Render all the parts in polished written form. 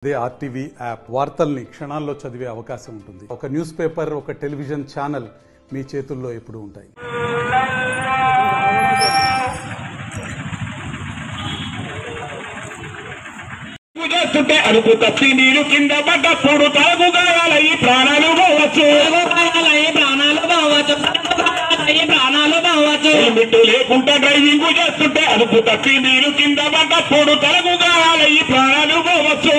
అదే RTV app వార్తల్ని క్షణాల్లో చదివే అవకాశం ఉంటుంది. ఒక న్యూస్ పేపర్, ఒక టెలివిజన్ ఛానల్ మీ చేతుల్లో ఎప్పుడూ ఉంటాయి. అరుపు తప్పి నీరు కింద పడ్డప్పుడు తలకు గాయాలయ్యి ప్రాణాలు పోవచ్చు. హెల్మెట్ లేకుండా డ్రైవింగ్ చేస్తుంటే అరుపు తప్పి నీరు కింద పడ్డప్పుడు తలకు గాయాలయ్యి ప్రాణాలు పోవచ్చు.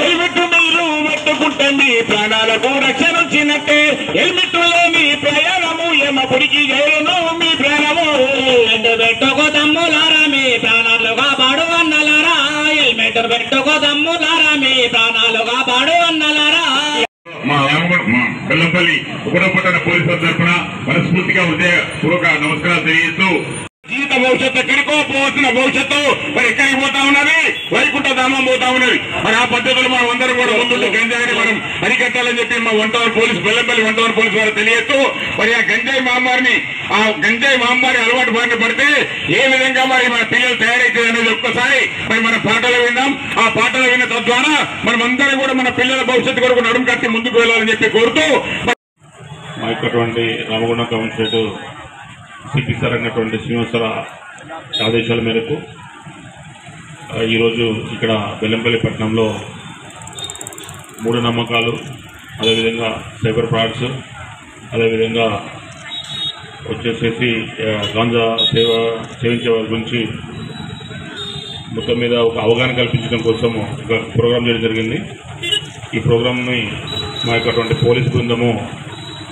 హెల్మెట్ మీరు పెట్టుకుంటే మీ ప్రాణాలకు రక్షణ వచ్చినట్టే. హెల్మెట్ లేని ప్రయాణము ఏమప్పటికి చేయను మీ ప్రాణము. పెట్టుకో తమ్ములారా మీ ప్రాణాలు కాపాడు అన్నలారా. హెల్మెట్ పెట్టుకో తమ్ములారా మీ ప్రాణాలు కాపాడు అన్నలారా. మా బెల్లంపల్లి ఉపరపట్టణ పోలీసుల తరఫున మనస్ఫూర్తిగా హృదయపూర్వక నమస్కారాలు తెలియజేస్తూ, జీవిత భవిష్యత్తు ఎక్కడికో పోతున్న భవిష్యత్తు మరి ఎక్కడికి పోతా ఉన్నది, వైకుంఠ ధామం పోతా ఉన్నది. మరి ఆ పద్ధతులు మనం అందరం కూడా ముందు గంజాయిని మనం అరికట్టాలని చెప్పి మా వంటవరం పోలీసు బెల్లంపల్లి వంటవరం పోలీసు వారు తెలియజేస్తూ, మరి ఆ గంజాయి మహమ్మారి అలవాటు బారిన పడితే ఏ విధంగా మరి మన పిల్లలు తయారైతే అనేది ఒక్కసారి మరి మన పాటలు విన్నాం. ఆ పాటలు విన్న తద్వారా మనం అందరం కూడా మన పిల్లల భవిష్యత్తు కొరకు నడుము కట్టి ముందుకు వెళ్ళాలని చెప్పి కోరుతూ, మా యొక్క రామగుండం కమిషనరేట్ సిపి సార్ అయినటువంటి శ్రీనివాసర ఆదేశాల మేరకు ఈరోజు ఇక్కడ బెల్లంపల్లి పట్టణంలో మూఢనమ్మకాలు, అదేవిధంగా సైబర్ ఫ్రాడ్స్, అదేవిధంగా వచ్చేసేసి గాంజా సేవించే వారి గురించి మొత్తం మీద ఒక అవగాహన కల్పించడం కోసం ఒక ప్రోగ్రాం చేయడం జరిగింది. ఈ ప్రోగ్రాంని మా యొక్క పోలీస్ బృందము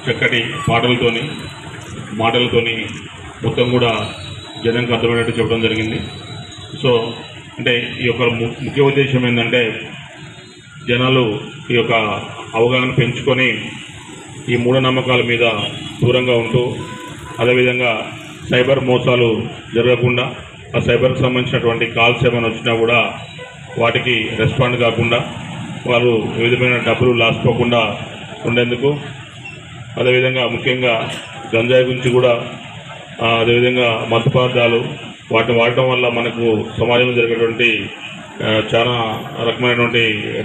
చక్కటి మాటలతోని మొత్తం కూడా జనానికి అర్థమైనట్టు చెప్పడం జరిగింది. సో అంటే ఈ యొక్క ముఖ్య ఉద్దేశం ఏంటంటే జనాలు ఈ యొక్క అవగాహన పెంచుకొని ఈ మూఢనమ్మకాల మీద దూరంగా ఉంటూ, అదేవిధంగా సైబర్ మోసాలు జరగకుండా, ఆ సైబర్కి సంబంధించినటువంటి కాల్స్ ఏమైనా వచ్చినా కూడా వాటికి రెస్పాండ్ కాకుండా వారు ఏ విధమైన డబ్బులు లాసుకోకుండా ఉండేందుకు, అదేవిధంగా ముఖ్యంగా గంజాయి గురించి కూడా, అదేవిధంగా మత్తు పదార్థాలు వాటిని వాడటం వల్ల మనకు సమాజంలో జరిగేటువంటి చాలా రకమైనటువంటి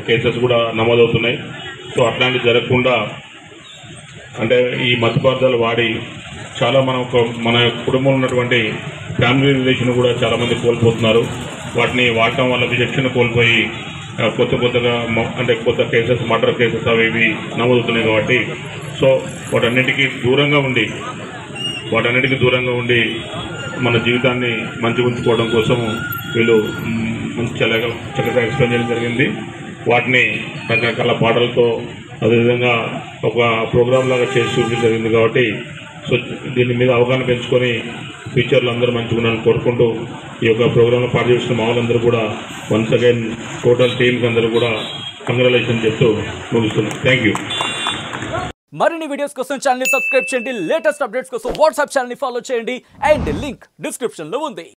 కేసెస్ కూడా నమోదవుతున్నాయి. సో అట్లాంటివి జరగకుండా అంటే ఈ మత్తు పదార్థాలు వాడి చాలా మన కుటుంబంలో ఉన్నటువంటి ఫ్యామిలీ రిలేషన్ కూడా చాలామంది కోల్పోతున్నారు. వాటిని వాడటం వల్ల విచక్షణ కోల్పోయి కొత్త కేసెస్, మర్డర్ కేసెస్ అవి ఇవి నమోదవుతున్నాయి. కాబట్టి సో వాటన్నిటికీ దూరంగా ఉండి మన జీవితాన్ని మంచిగా ఉంచుకోవడం కోసం వీళ్ళు మంచి చక్కగా ఎక్స్ప్లెయిన్ చేయడం జరిగింది. వాటిని రకరకాల పాటలతో అదేవిధంగా ఒక ప్రోగ్రామ్ లాగా చేసి చూపించడం జరిగింది. కాబట్టి సో దీని మీద అవగాహన పెంచుకొని ఫ్యూచర్లో అందరూ మంచిగా ఉండాలని కోరుకుంటూ ఈ యొక్క ప్రోగ్రాంలో పార్టిసిపేషన్ మా వాళ్ళందరూ కూడా వన్స్ అగైన్ టోటల్ టీమ్కి అందరూ కూడా కంగ్రాచులేషన్ చెప్తూ ముగిస్తున్నాం. Thank you. మరిన్ని వీడియోస్ కోసం ఛానల్ ని సబ్స్క్రైబ్ చేయండి. లేటెస్ట్ అప్డేట్స్ కోసం వాట్సాప్ ఛానల్ ని ఫాలో చేయండి. అండ్ లింక్ డిస్క్రిప్షన్ లో ఉంది.